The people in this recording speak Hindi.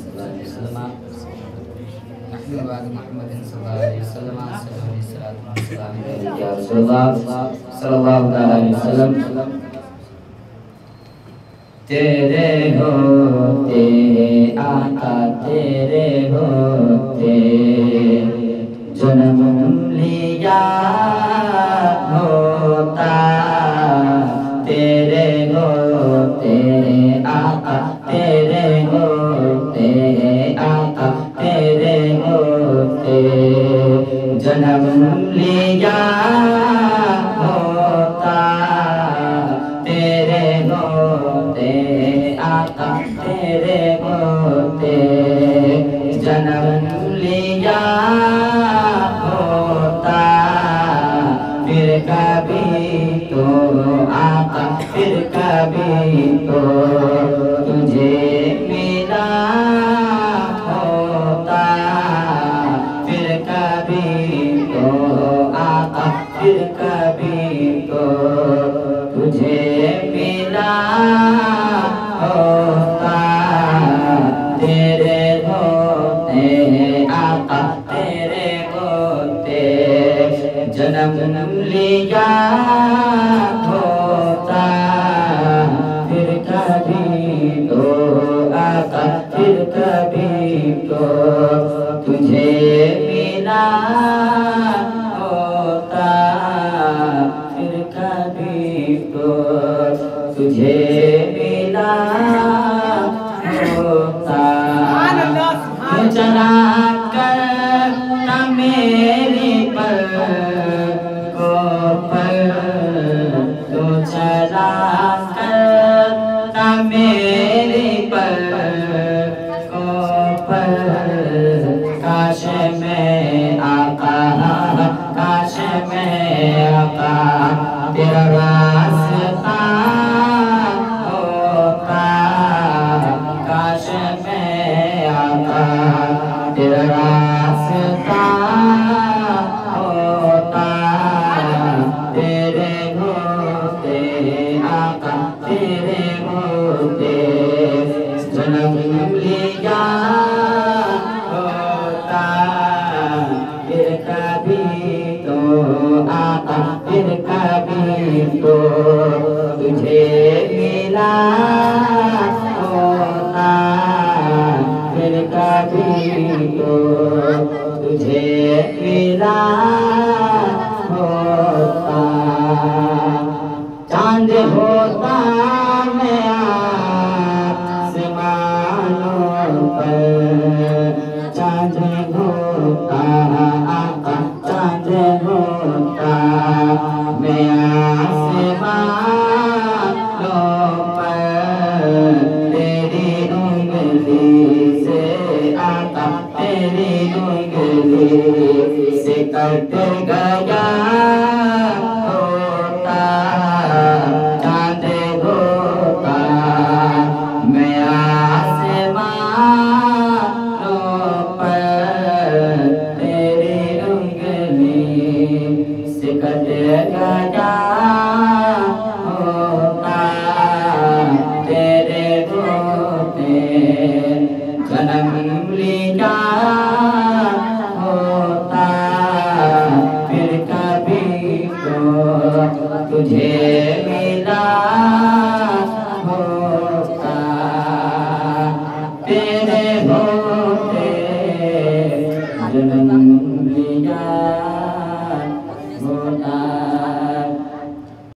सल्लल्लाहु अलैहि वसल्लम नहनु बाद मोहम्मद सल्लल्लाहु अलैहि वसल्लम सल्लल्लाहु अलैहि या रसूलल्लाह सल्लल्लाहु अलैहि वसल्लम तेरे होते आका तेरे होते जन्म लिया होता तेरे होते आका तेरे होते आका तेरे होते जन्म लिया होता तेरे होते आका तेरे होते जन्म लिया होता फिर कभी तो आका फिर कभी तो तुझे मिला होता फिर कभी तो आका फिर कभी तो तुझे मिला होता तेरे होते आका तेरे होते जन्म लिया होता फिर कभी तो आका फिर कभी तो तुझे मिला होता फिर कभी तो तुझे मिला होता चला कर न मेरी पर को पर तो चला कर न मेरी पर को पर काश में आका काश में आका तेरा रास्ता होता काश में आका तेरा रास्ता होता तेरे होते आका तेरे होते जन्म लिया होता फिर कभी तो आका फिर कभी तो तुझे मिला होता फिर कभी तो तुझे मिला होता चांद होता मैं आसमानों पर चांद होता आका चांद होता मैं आसमानों पर तेरी उंगली से आका तेरी उंगली से कट गया होता चांद होता मैं आसमानों पर तेरी उंगली से कट गया होता तेरे होते जन्म लिया होता फिर कभी तो तुझे मिला होता तेरे होते जन्म लिया